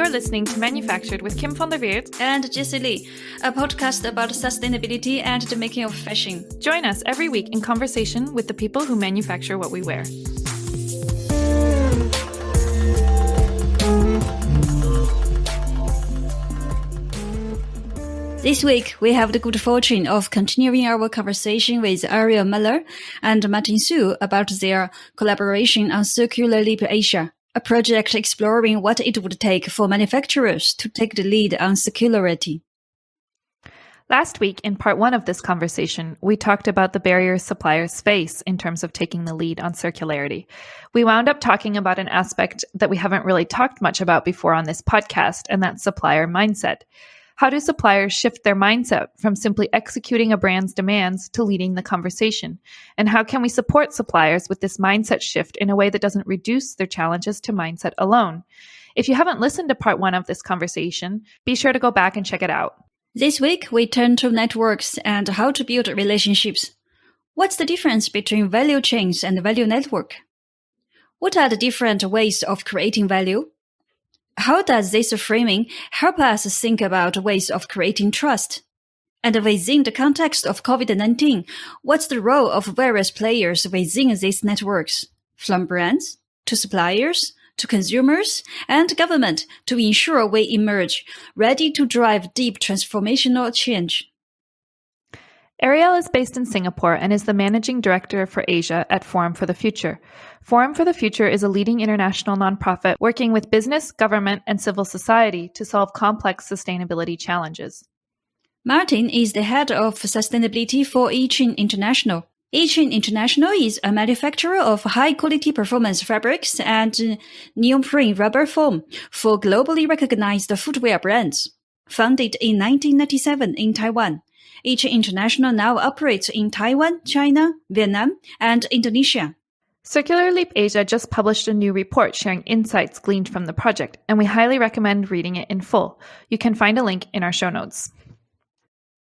You're listening to Manufactured with Kim van der Weert and Jessie Lee, a podcast about sustainability and the making of fashion. Join us every week in conversation with the people who manufacture what we wear. This week, we have the good fortune of continuing our conversation with Ariel Muller and Martin Su about their collaboration on Circularity Asia, a project exploring what it would take for manufacturers to take the lead on circularity. Last week, in part one of this conversation, we talked about the barriers suppliers face in terms of taking the lead on circularity. We wound up talking about an aspect that we haven't really talked much about before on this podcast, and that's supplier mindset. How do suppliers shift their mindset from simply executing a brand's demands to leading the conversation? And how can we support suppliers with this mindset shift in a way that doesn't reduce their challenges to mindset alone? If you haven't listened to part one of this conversation, be sure to go back and check it out. This week, we turn to networks and how to build relationships. What's the difference between value chains and value network? What are the different ways of creating value? How does this framing help us think about ways of creating trust? And within the context of COVID-19, what's the role of various players within these networks, from brands to suppliers to consumers and government, to ensure we emerge ready to drive deep transformational change? Ariel is based in Singapore and is the Managing Director for Asia at Forum for the Future. Forum for the Future is a leading international nonprofit working with business, government, and civil society to solve complex sustainability challenges. Martin is the head of sustainability for Yiqing International. Yiqing International is a manufacturer of high-quality performance fabrics and neoprene rubber foam for globally recognized footwear brands. Founded in 1997 in Taiwan, Yiqing International now operates in Taiwan, China, Vietnam, and Indonesia. Circular Leap Asia just published a new report sharing insights gleaned from the project, and we highly recommend reading it in full. You can find a link in our show notes.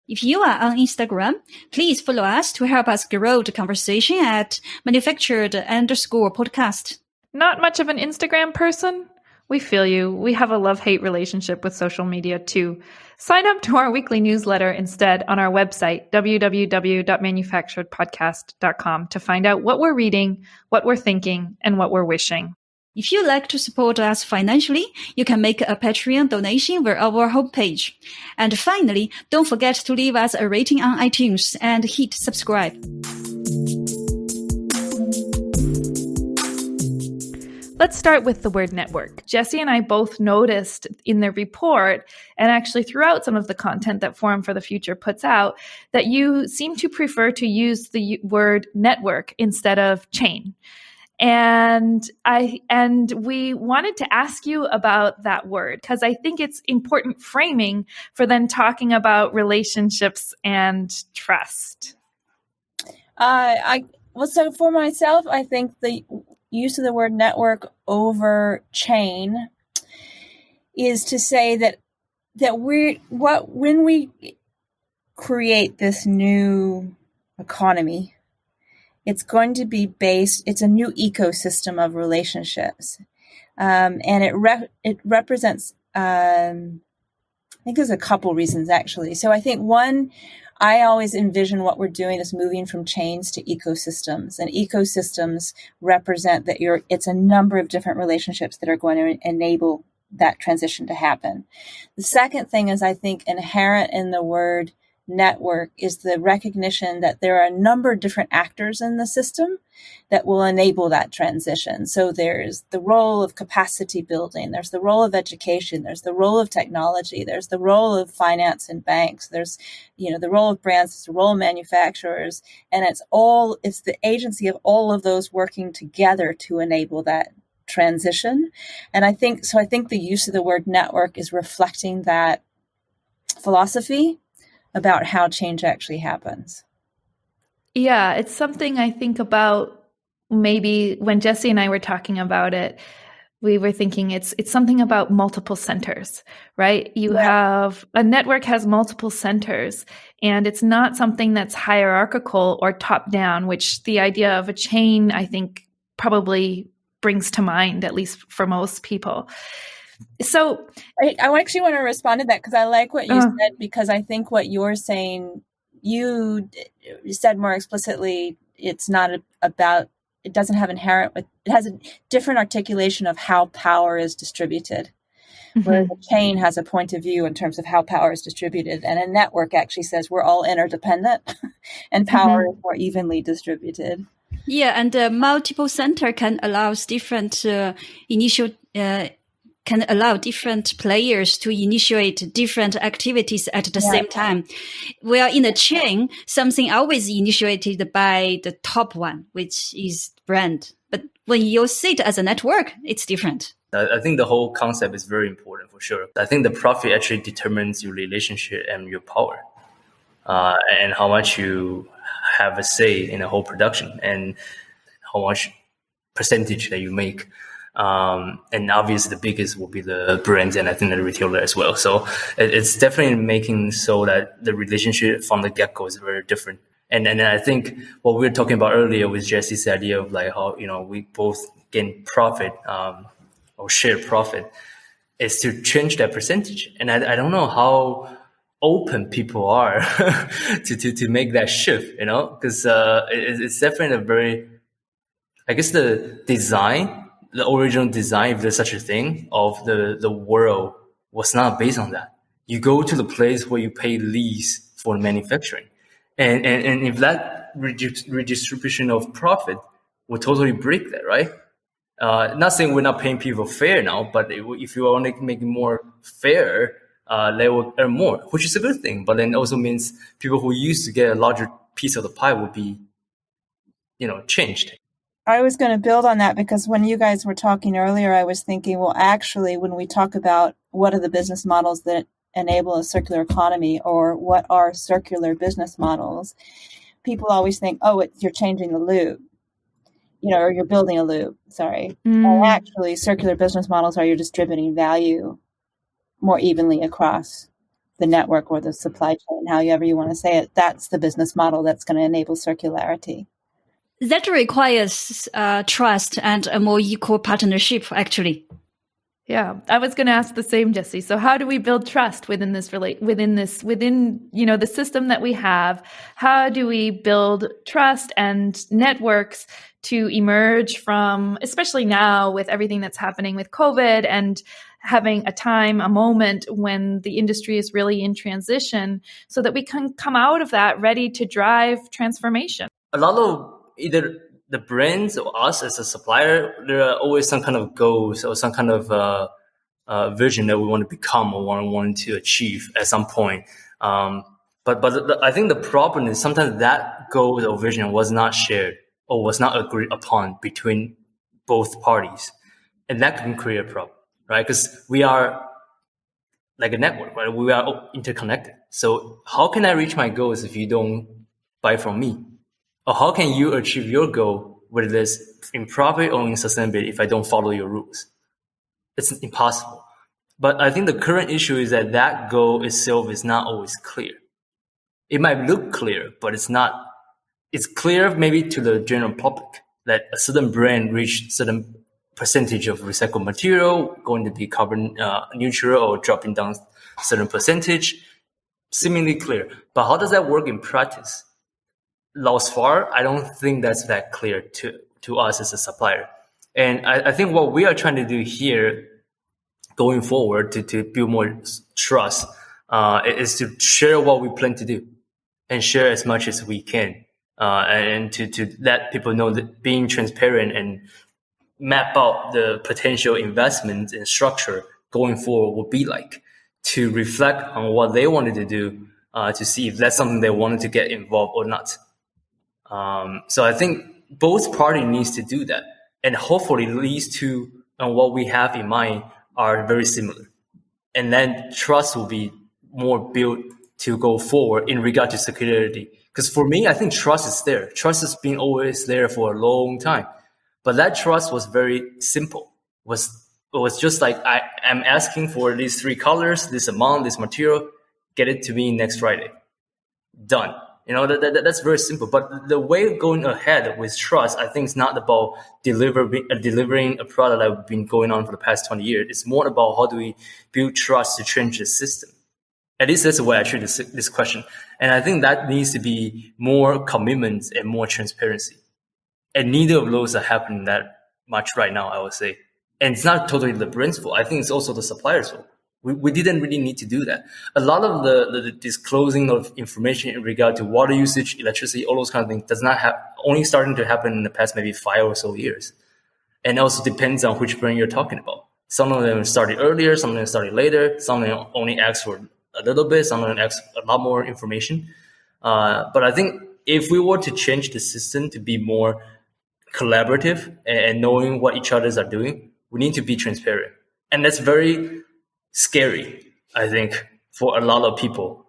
If you are on Instagram, please follow us to help us grow the conversation at manufactured_podcast. Not much of an Instagram person? We feel you. We have a love-hate relationship with social media too. Sign up to our weekly newsletter instead on our website, www.manufacturedpodcast.com, to find out what we're reading, what we're thinking, and what we're wishing. If you'd like to support us financially, you can make a Patreon donation via our homepage. And finally, don't forget to leave us a rating on iTunes and hit subscribe. Let's start with the word network. Jessie and I both noticed in the report, and actually throughout some of the content that Forum for the Future puts out, that you seem to prefer to use the word network instead of chain. And we wanted to ask you about that word because I think it's important framing for then talking about relationships and trust. So for myself, I think the use of the word network over chain is to say that when we create this new economy, it's going to be it's a new ecosystem of relationships. And it represents, I think there's a couple reasons actually. So I think one, I always envision what we're doing is moving from chains to ecosystems, and ecosystems represent that it's a number of different relationships that are going to enable that transition to happen. The second thing is I think inherent in the word network is the recognition that there are a number of different actors in the system that will enable that transition. So there's the role of capacity building, there's the role of education, there's the role of technology, there's the role of finance and banks, there's the role of brands, there's the role of manufacturers, and it's the agency of all of those working together to enable that transition. And I think the use of the word network is reflecting that philosophy about how change actually happens. Yeah, it's something I think about. Maybe when Jessie and I were talking about it, we were thinking it's something about multiple centers, right? You have a network has multiple centers, and it's not something that's hierarchical or top down, which the idea of a chain, I think, probably brings to mind, at least for most people. So I actually want to respond to that because I like what you said, because I think what you're saying, you said more explicitly, it's not about, it doesn't have inherent, it has a different articulation of how power is distributed. Where the chain has a point of view in terms of how power is distributed. And a network actually says we're all interdependent and power is more evenly distributed. Yeah, and multiple center can allow different can allow different players to initiate different activities at the same time. Where in a chain, something always initiated by the top one, which is brand. But when you sit as a network, it's different. I think the whole concept is very important for sure. I think the profit actually determines your relationship and your power, and how much you have a say in the whole production and how much percentage that you make. And obviously the biggest will be the brands and I think the retailer as well. So it's definitely making so that the relationship from the get-go is very different. And I think what we were talking about earlier with Jesse's idea of like how, we both gain profit, or share profit, is to change that percentage. And I don't know how open people are to make that shift, because it's definitely a very, I guess the original design, if there's such a thing, of the world was not based on that. You go to the place where you pay lease for manufacturing. And if that redistribution of profit will totally break that, right? Not saying we're not paying people fair now, but if you only make it more fair, they will earn more, which is a good thing. But then also means people who used to get a larger piece of the pie will be, changed. I was going to build on that because when you guys were talking earlier, I was thinking, well, actually, when we talk about what are the business models that enable a circular economy or what are circular business models, people always think, you're changing the loop, or you're building a loop, sorry. And actually, circular business models are you're distributing value more evenly across the network or the supply chain, however you want to say it. That's the business model that's going to enable circularity. That requires trust and a more equal partnership, actually. Yeah, I was going to ask the same, Jesse. So how do we build trust within the system that we have? How do we build trust and networks to emerge from, especially now with everything that's happening with COVID and having a moment when the industry is really in transition, so that we can come out of that ready to drive transformation? A lot of either the brands or us as a supplier, there are always some kind of goals or some kind of vision that we want to become or want to achieve at some point. But I think the problem is sometimes that goal or vision was not shared or was not agreed upon between both parties. And that can create a problem, right? Because we are like a network, right? We are interconnected. So how can I reach my goals if you don't buy from me? Or how can you achieve your goal, whether it's in profit or in sustainability, if I don't follow your rules? It's impossible. But I think the current issue is that goal itself is not always clear. It might look clear, but it's not. It's clear maybe to the general public that a certain brand reached certain percentage of recycled material, going to be carbon neutral or dropping down certain percentage, seemingly clear. But how does that work in practice? Thus far, I don't think that's that clear to us as a supplier. And I think what we are trying to do here going forward to build more trust is to share what we plan to do and share as much as we can, and to let people know that being transparent and map out the potential investments and structure going forward will be like, to reflect on what they wanted to do, to see if that's something they wanted to get involved or not. So I think both parties needs to do that, and hopefully these two and what we have in mind are very similar, and then trust will be more built to go forward in regard to circularity. Because for me, I think trust is there. Trust has been always there for a long time, but that trust was very simple. It was just like, I am asking for these 3 colors, this amount, this material, get it to me next Friday. Done. That's very simple. But the way of going ahead with trust, I think, is not about delivering a product that has been going on for the past 20 years. It's more about how do we build trust to change the system. At least that's the way I treat this question. And I think that needs to be more commitment and more transparency. And neither of those are happening that much right now, I would say. And it's not totally the brand's fault. I think it's also the supplier's fault. We didn't really need to do that. A lot of the disclosing of information in regard to water usage, electricity, all those kind of things does not have, only starting to happen in the past maybe 5 or so years. And it also depends on which brand you're talking about. Some of them started earlier, some of them started later, some of them only asked for a little bit, some of them asked a lot more information. But I think if we were to change the system to be more collaborative and knowing what each others are doing, we need to be transparent. And that's very scary, I think, for a lot of people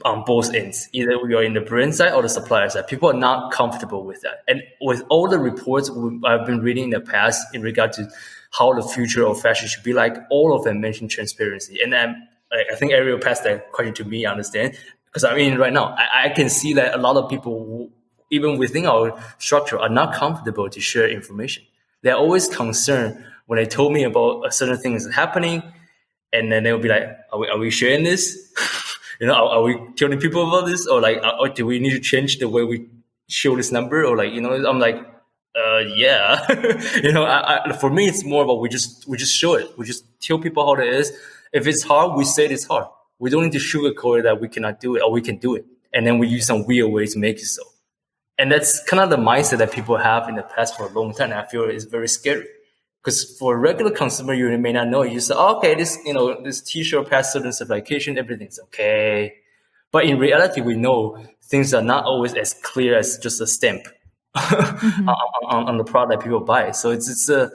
on both ends. Either we are in the brand side or the supplier side. People are not comfortable with that. And with all the reports I've been reading in the past in regard to how the future of fashion should be like, all of them mention transparency. And I think Ariel passed that question to me, I understand. Because I mean, right now, I can see that a lot of people, even within our structure, are not comfortable to share information. They're always concerned when they told me about a certain thing is happening, and then they'll be like, are we sharing this? Are we telling people about this? Or like, or do we need to change the way we show this number? Or like, I'm like, yeah. For me, it's more about we just show it. We just tell people how it is. If it's hard, we say it's hard. We don't need to sugarcoat it that we cannot do it or we can do it. And then we use some weird ways to make it so. And that's kind of the mindset that people have in the past for a long time. I feel is very scary. Because for a regular consumer, you may not know. You say, okay, this T-shirt passed certain certification, everything's okay. But in reality, we know things are not always as clear as just a stamp on the product that people buy. So it's a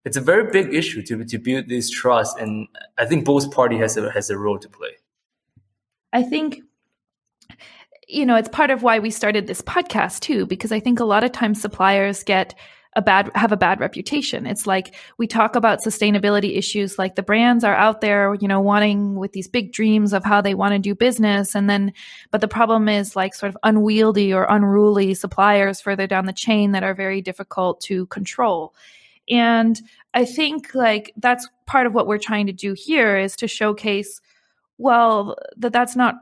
very big issue to build this trust, and I think both parties has a role to play. I think it's part of why we started this podcast too, because I think a lot of times suppliers have a bad reputation. It's like we talk about sustainability issues, like the brands are out there, wanting with these big dreams of how they want to do business. But the problem is like sort of unwieldy or unruly suppliers further down the chain that are very difficult to control. And I think like that's part of what we're trying to do here is to showcase, well, that's not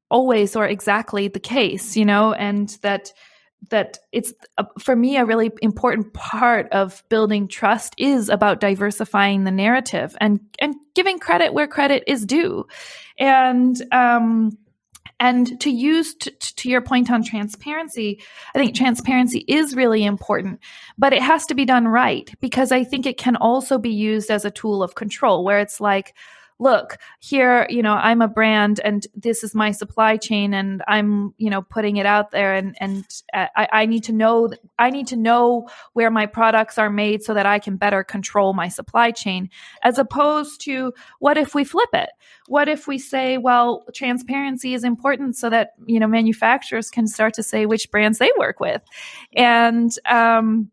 always or exactly the case, and that it's, for me, a really important part of building trust is about diversifying the narrative and giving credit where credit is due. And to use, to your point on transparency, I think transparency is really important, but it has to be done right, because I think it can also be used as a tool of control where it's like, look, here, I'm a brand and this is my supply chain and I'm, putting it out there and I need to know where my products are made so that I can better control my supply chain, as opposed to what if we flip it? What if we say, well, transparency is important so that, manufacturers can start to say which brands they work with. And so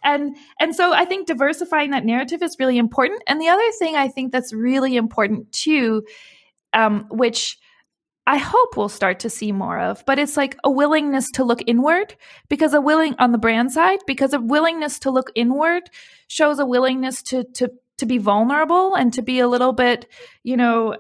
I think diversifying that narrative is really important. And the other thing I think that's really important too, which I hope we'll start to see more of, but it's like a willingness to look inward, because on the brand side, because a willingness to look inward shows a willingness to be vulnerable and to be a little bit,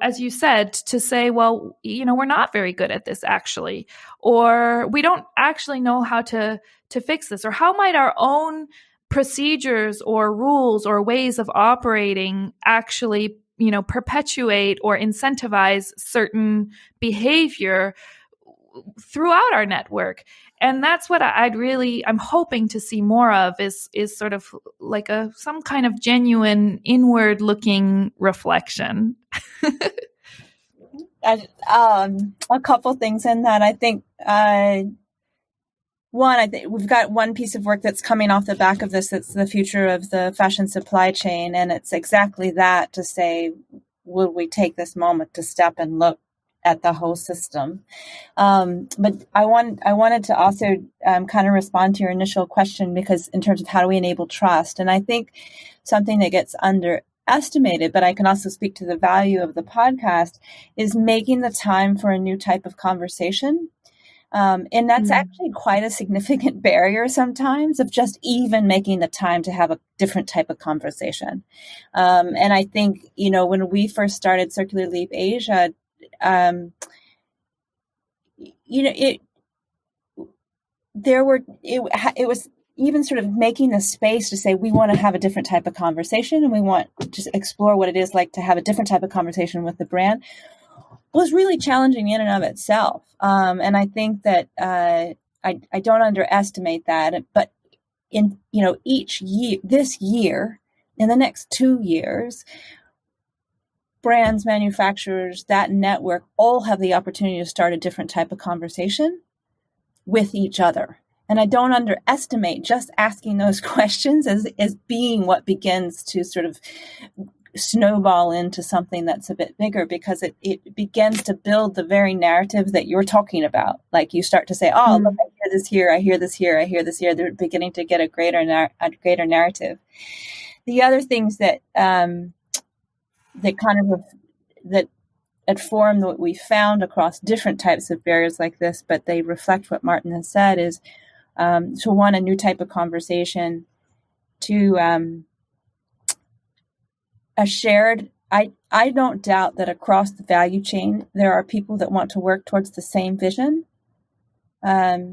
as you said, to say, well, we're not very good at this actually, or we don't actually know how to fix this, or how might our own procedures or rules or ways of operating actually, perpetuate or incentivize certain behavior throughout our network. And that's what I'm hoping to see more of is sort of like some kind of genuine inward looking reflection. A couple things in that. I think, one, I think we've got one piece of work that's coming off the back of this. That's the future of the fashion supply chain. And it's exactly that, to say, would we take this moment to step and look at the whole system? But I wanted to also kind of respond to your initial question, because in terms of how do we enable trust? And I think something that gets underestimated, but I can also speak to the value of the podcast, is making the time for a new type of conversation. And that's actually quite a significant barrier sometimes of just even making the time to have a different type of conversation. And I think, when we first started Circular Leap Asia, it was even sort of making the space to say we want to have a different type of conversation and we want to explore what it is like to have a different type of conversation with the brand was really challenging in and of itself. And I think that I don't underestimate that. But in each year, this year, in the next 2 years, brands, manufacturers, that network all have the opportunity to start a different type of conversation with each other. And I don't underestimate just asking those questions as being what begins to sort of snowball into something that's a bit bigger, because it begins to build the very narrative that you're talking about. Like you start to say, oh, look, I hear this here, I hear this here, I hear this here. They're beginning to get a greater narrative. The other things that form that we found across different types of barriers like this, but they reflect what Martin has said, is to want a new type of conversation, to a shared. I don't doubt that across the value chain there are people that want to work towards the same vision, but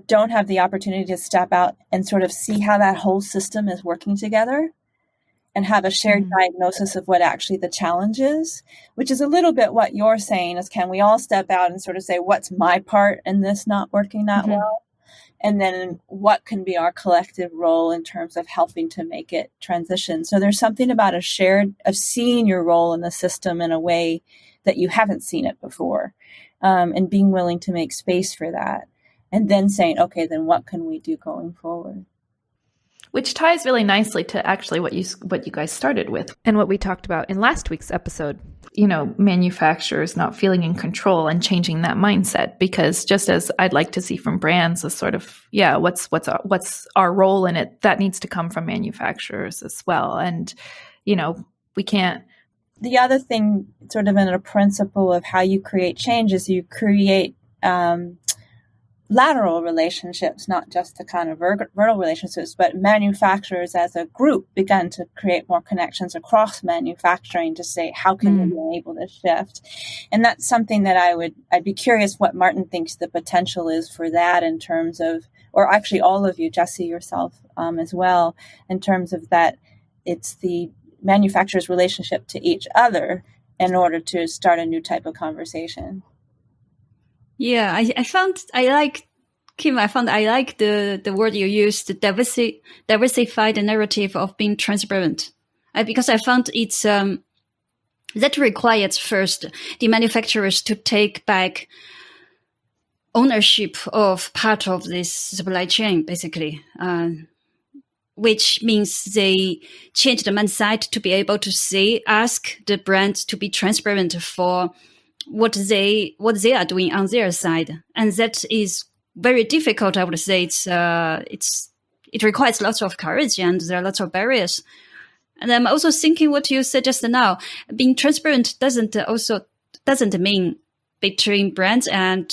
don't have the opportunity to step out and sort of see how that whole system is working together and have a shared diagnosis of what actually the challenge is, which is a little bit what you're saying, is can we all step out and sort of say, what's my part in this not working that well? And then what can be our collective role in terms of helping to make it transition? So there's something about of seeing your role in the system in a way that you haven't seen it before, and being willing to make space for that. And then saying, okay, then what can we do going forward? Which ties really nicely to actually what you guys started with and what we talked about in last week's episode. Manufacturers not feeling in control and changing that mindset, because just as I'd like to see from brands a sort of, what's our role in it, that needs to come from manufacturers as well. And, we can't. The other thing, sort of in a principle of how you create change, is you create lateral relationships, not just the kind of vertical relationships, but manufacturers as a group began to create more connections across manufacturing to say, how can we enable this shift? And that's something that I'd be curious what Martin thinks the potential is for that, in terms of, or actually all of you, Jesse, yourself as well, in terms of that it's the manufacturer's relationship to each other in order to start a new type of conversation. Yeah, I like the word you used, the diversified narrative of being transparent, because I found it's that requires first the manufacturers to take back ownership of part of this supply chain, basically, which means they change the mindset to be able to ask the brand to be transparent for what they are doing on their side. And that is very difficult. I would say it requires lots of courage, and there are lots of barriers. And I'm also thinking what you said just now, being transparent doesn't mean between brands and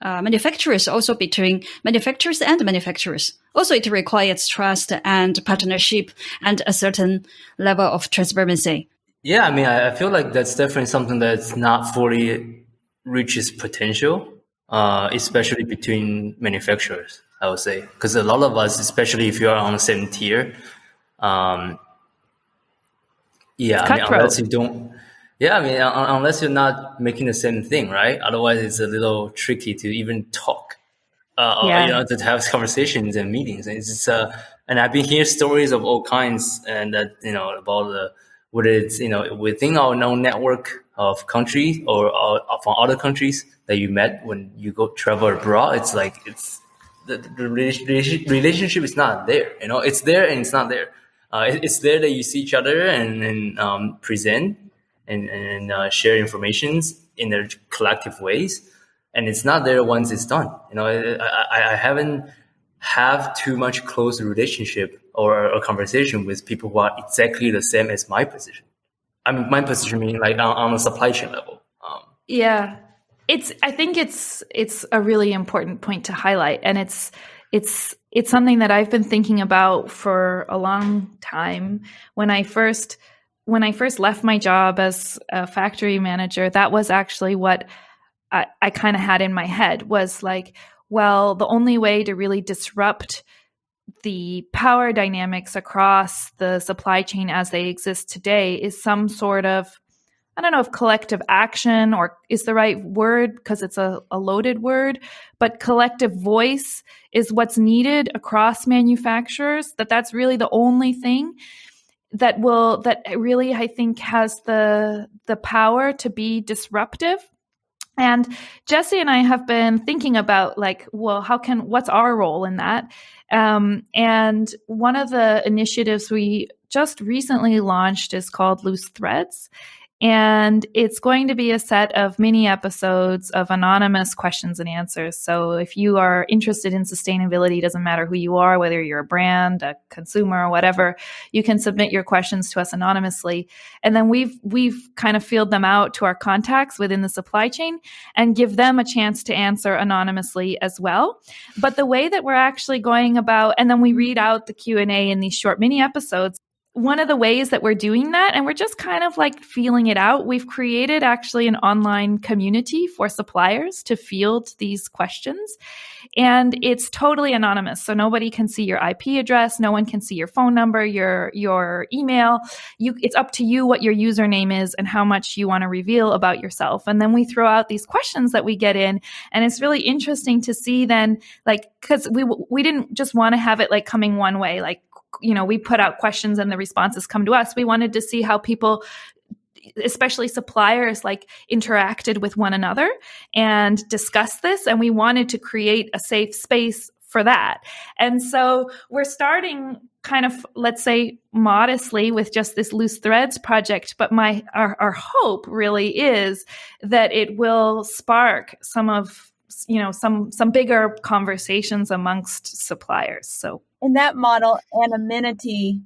manufacturers, also between manufacturers and manufacturers. Also, it requires trust and partnership and a certain level of transparency. Yeah, I feel like that's definitely something that's not fully reaches potential, especially between manufacturers, I would say. Because a lot of us, especially if you are on the same tier, unless you don't, unless you're not making the same thing, right? Otherwise, it's a little tricky to even talk, to have conversations and meetings. And it's just, and I've been hearing stories of all kinds, and that about the. Whether it's within our known network of countries or from other countries that you met when you go travel abroad, it's like the relationship is not there. It's there and it's not there. It's there that you see each other and present and share informations in their collective ways, and it's not there once it's done. I haven't have too much close relationship or a conversation with people who are exactly the same as my position. My position meaning like on a supply chain level. I think it's a really important point to highlight, and it's something that I've been thinking about for a long time. When I first left my job as a factory manager, that was actually what I kind of had in my head, was like, well, the only way to really disrupt the power dynamics across the supply chain as they exist today is some sort of, I don't know if collective action or is the right word because it's a loaded word, but collective voice is what's needed across manufacturers. That's really the only thing that really, I think, has the power to be disruptive. And Jesse and I have been thinking about, like, well, what's our role in that? And one of the initiatives we just recently launched is called Loose Threads. And it's going to be a set of mini episodes of anonymous questions and answers. So if you are interested in sustainability, doesn't matter who you are, whether you're a brand, a consumer, or whatever, you can submit your questions to us anonymously. And then we've kind of fielded them out to our contacts within the supply chain and give them a chance to answer anonymously as well. But the way that we're actually going about, and then we read out the Q&A in these short mini episodes. One of the ways that we're doing that, and we're just kind of like feeling it out, we've created actually an online community for suppliers to field these questions. And it's totally anonymous. So nobody can see your IP address. No one can see your phone number, your email. It's up to you what your username is and how much you want to reveal about yourself. And then we throw out these questions that we get in. And it's really interesting to see then, like, because we didn't just want to have it like coming one way, like, we put out questions and the responses come to us. We wanted to see how people, especially suppliers, like interacted with one another and discuss this. And we wanted to create a safe space for that. And so we're starting kind of, let's say, modestly with just this Loose Threads project. But our hope really is that it will spark some of, some bigger conversations amongst suppliers. So in that model, anonymity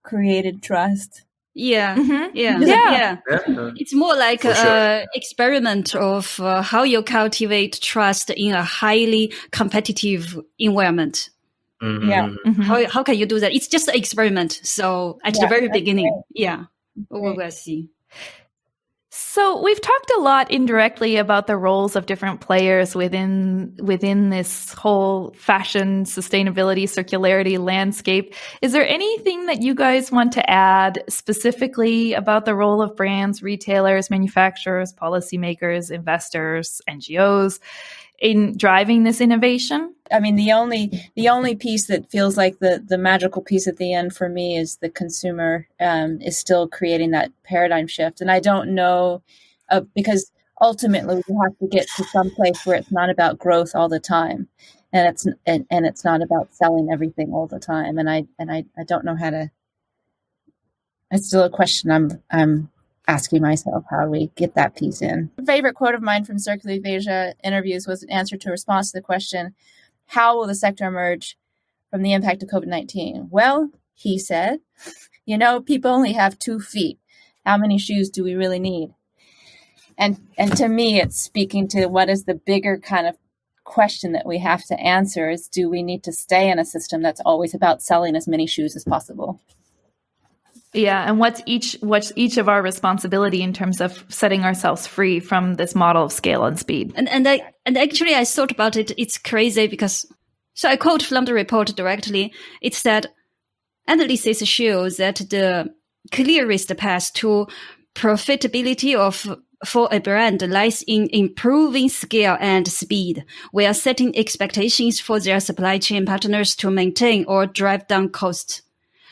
created trust. Yeah. Mm-hmm. Yeah. Yeah. It's more like an experiment of how you cultivate trust in a highly competitive environment. Mm-hmm. Yeah. mhm. How can you do that? It's just an experiment. So at the very beginning, we'll see. So we've talked a lot indirectly about the roles of different players within this whole fashion, sustainability, circularity landscape. Is there anything that you guys want to add specifically about the role of brands, retailers, manufacturers, policymakers, investors, NGOs in driving this innovation? I mean, the only piece that feels like the magical piece at the end for me is the consumer is still creating that paradigm shift. And I don't know, because ultimately we have to get to some place where it's not about growth all the time, and it's not about selling everything all the time. And I don't know how to. It's still a question I'm asking myself, how do we get that piece in. A favorite quote of mine from Circularity Asia interviews was an answer to a response to the question, how will the sector emerge from the impact of COVID-19? Well, he said, people only have 2 feet. How many shoes do we really need? And to me, it's speaking to what is the bigger kind of question that we have to answer is, do we need to stay in a system that's always about selling as many shoes as possible? Yeah, and what's each of our responsibility in terms of setting ourselves free from this model of scale and speed? And actually, I thought about it. It's crazy because, so I quote from the report directly. It said, analysis shows that the clearest path to profitability for a brand lies in improving scale and speed. We are setting expectations for their supply chain partners to maintain or drive down costs.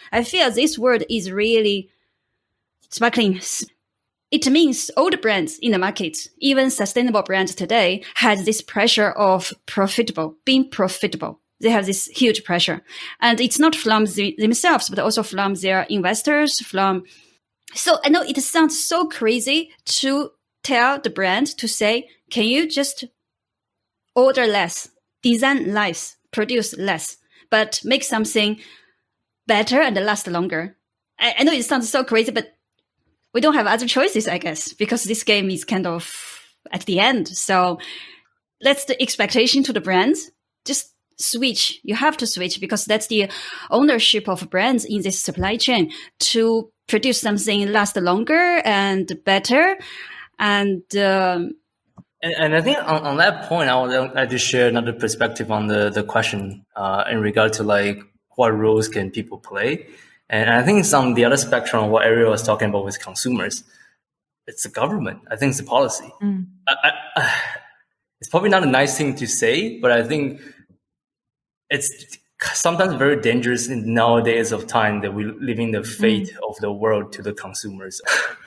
I feel this word is really sparkling. It means all the brands in the market, even sustainable brands today, has this pressure of being profitable. They have this huge pressure. And it's not from themselves, but also from their investors, So I know it sounds so crazy to tell the brand to say, can you just order less, design less, produce less, but make something better and last longer. I know it sounds so crazy, but we don't have other choices, I guess, because this game is kind of at the end. So that's the expectation to the brands. Just switch. You have to switch because that's the ownership of brands in this supply chain to produce something last longer and better. And I think on that point, I would like to share another perspective on the question in regard to like what roles can people play. And I think it's on the other spectrum of what Ariel was talking about with consumers. It's the government. I think it's the policy. It's probably not a nice thing to say, but I think it's sometimes very dangerous in nowadays of time that we're leaving the fate of the world to the consumers.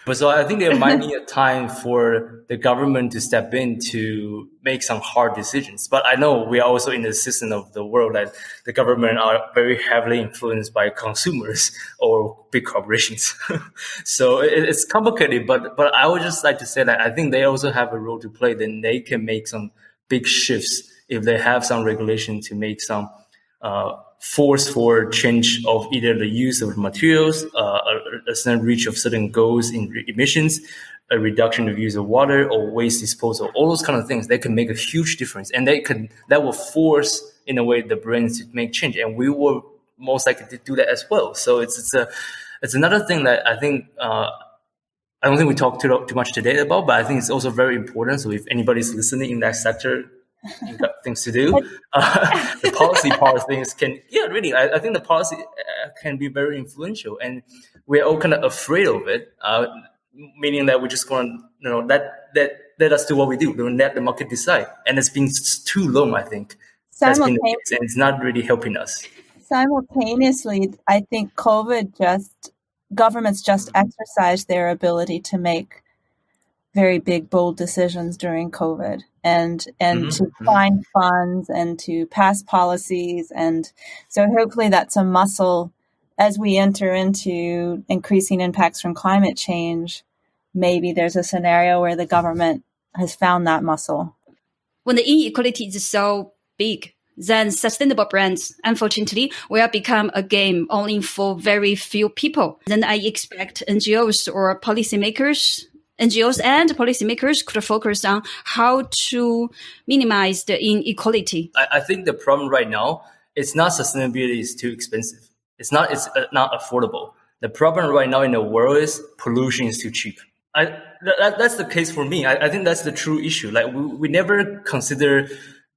But so I think there might be a time for the government to step in to make some hard decisions. But I know we are also in the system of the world that the government are very heavily influenced by consumers or big corporations. So it's complicated, but I would just like to say that I think they also have a role to play. Then they can make some big shifts if they have some regulation to make some force for change of either the use of materials, a certain reach of certain goals in emissions, a reduction of use of water or waste disposal, all those kind of things. They can make a huge difference, and that will force in a way the brands to make change, and we will most likely to do that as well. So it's another thing that I think I don't think we talked too much today about, but I think it's also very important. So if anybody's listening in that sector, you got things to do. The policy part of things really, I think the policy can be very influential, and we're all kind of afraid of it, meaning that we're just going to, let us do what we do. Don't let the market decide. And it's been too long, I think. That's been the case, and it's not really helping us. Simultaneously, I think governments just exercised their ability to make very big, bold decisions during COVID and to find funds and to pass policies. And so hopefully that's a muscle as we enter into increasing impacts from climate change. Maybe there's a scenario where the government has found that muscle. When the inequality is so big, then sustainable brands, unfortunately, will become a game only for very few people. Then I expect NGOs and policymakers could focus on how to minimize the inequality. I think the problem right now, it's not sustainability is too expensive. It's not affordable. The problem right now in the world is pollution is too cheap. That's the case for me. I think that's the true issue. Like we never consider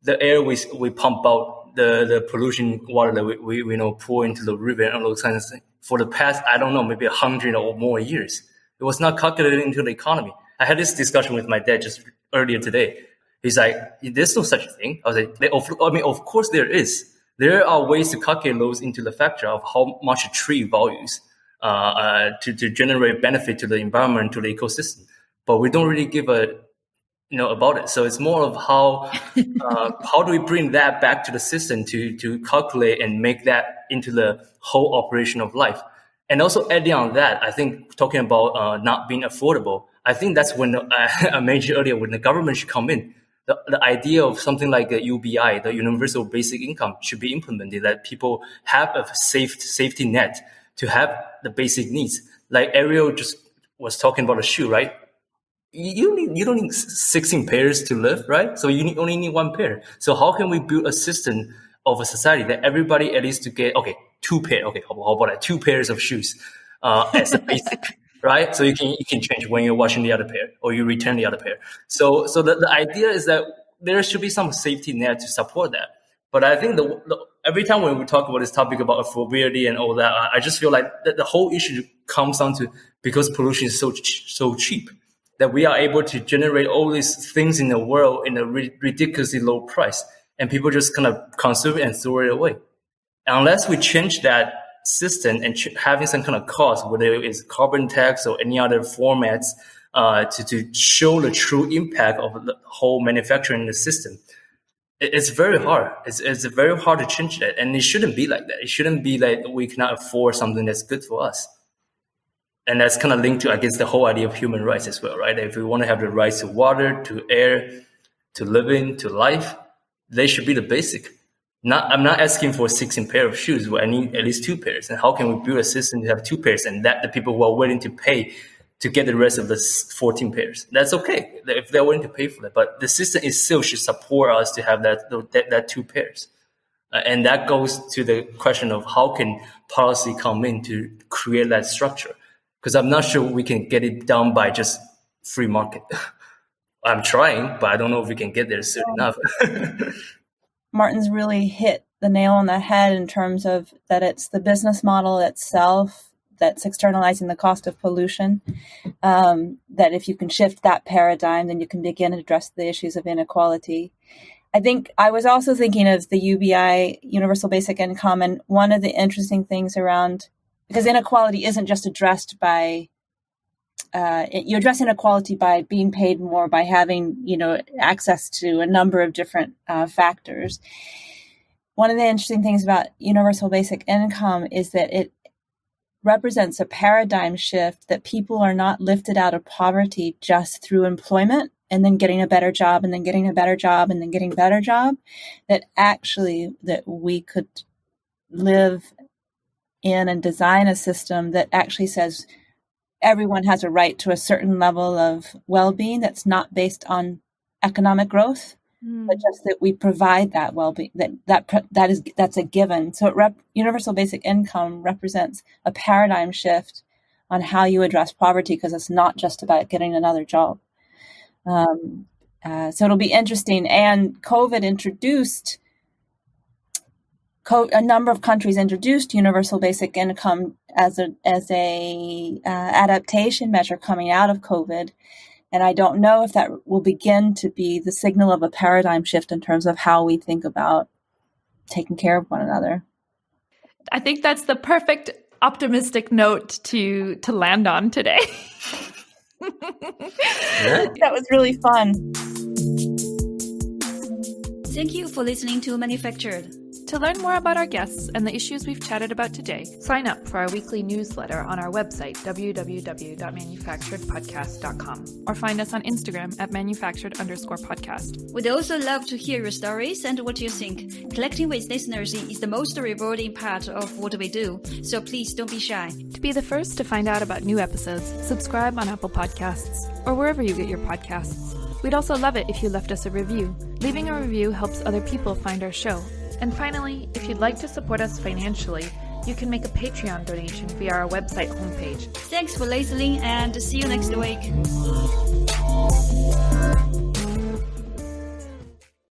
the air we pump out, the pollution water that we pour into the river and all those kinds of things for the past, I don't know, maybe 100 or more years. It was not calculated into the economy. I had this discussion with my dad just earlier today. He's like, there's no such thing. I was like, of course there is. There are ways to calculate those into the factor of how much a tree values to generate benefit to the environment, to the ecosystem. But we don't really give about it. So it's more of how do we bring that back to the system to calculate and make that into the whole operation of life. And also adding on that, I think talking about not being affordable, I think that's when I mentioned earlier when the government should come in. The idea of something like a UBI, the universal basic income, should be implemented, that people have a safety net to have the basic needs. Like Ariel just was talking about a shoe, right? You don't need 16 pairs to live, right? So you only need one pair. So how can we build a system of a society that everybody at least to get, 2 pairs, how about that? 2 pairs of shoes as a basic, right? So you can change when you're washing the other pair or you return the other pair. So the idea is that there should be some safety net to support that. But I think every time when we talk about this topic about affordability and all that, I just feel like the whole issue comes down to because pollution is so cheap that we are able to generate all these things in the world in a ridiculously low price, and people just kind of consume it and throw it away. Unless we change that system and having some kind of cost, whether it's carbon tax or any other formats, to show the true impact of the whole manufacturing system, it's very hard. It's very hard to change that, and it shouldn't be like that. It shouldn't be like we cannot afford something that's good for us. And that's kind of linked to, I guess, the whole idea of human rights as well, right? If we want to have the rights to water, to air, to living, to life, they should be the basic. I'm not asking for 16 pair of shoes, but I need at least 2 pairs. And how can we build a system to have 2 pairs and that the people who are willing to pay to get the rest of the 14 pairs. That's okay if they're willing to pay for that. But the system itself should support us to have that 2 pairs. And that goes to the question of how can policy come in to create that structure? Because I'm not sure we can get it done by just free market. I'm trying, but I don't know if we can get there soon enough. Martin's really hit the nail on the head in terms of that it's the business model itself that's externalizing the cost of pollution. That if you can shift that paradigm, then you can begin to address the issues of inequality. I think I was also thinking of the UBI, Universal Basic Income, and one of the interesting things around, because inequality isn't just addressed by, you address inequality by being paid more, by having, access to a number of different factors. One of the interesting things about Universal Basic Income is that it represents a paradigm shift that people are not lifted out of poverty just through employment and then getting a better job and then getting a better job and then getting a better job, that actually that we could live in and design a system that actually says everyone has a right to a certain level of well-being that's not based on economic growth, but just that we provide that well-being, that's a given. So Universal Basic Income represents a paradigm shift on how you address poverty, because it's not just about getting another job. So it'll be interesting. And COVID introduced, a number of countries introduced Universal Basic Income as a adaptation measure coming out of COVID. And I don't know if that will begin to be the signal of a paradigm shift in terms of how we think about taking care of one another. I think that's the perfect optimistic note to land on today. That was really fun. Thank you for listening to Manufactured. To learn more about our guests and the issues we've chatted about today, sign up for our weekly newsletter on our website, www.manufacturedpodcast.com, or find us on Instagram at manufactured_podcast. We'd also love to hear your stories and what you think. Collecting with listeners is the most rewarding part of what we do, so please don't be shy. To be the first to find out about new episodes, subscribe on Apple Podcasts or wherever you get your podcasts. We'd also love it if you left us a review. Leaving a review helps other people find our show. And finally, if you'd like to support us financially, you can make a Patreon donation via our website homepage. Thanks for listening and see you next week.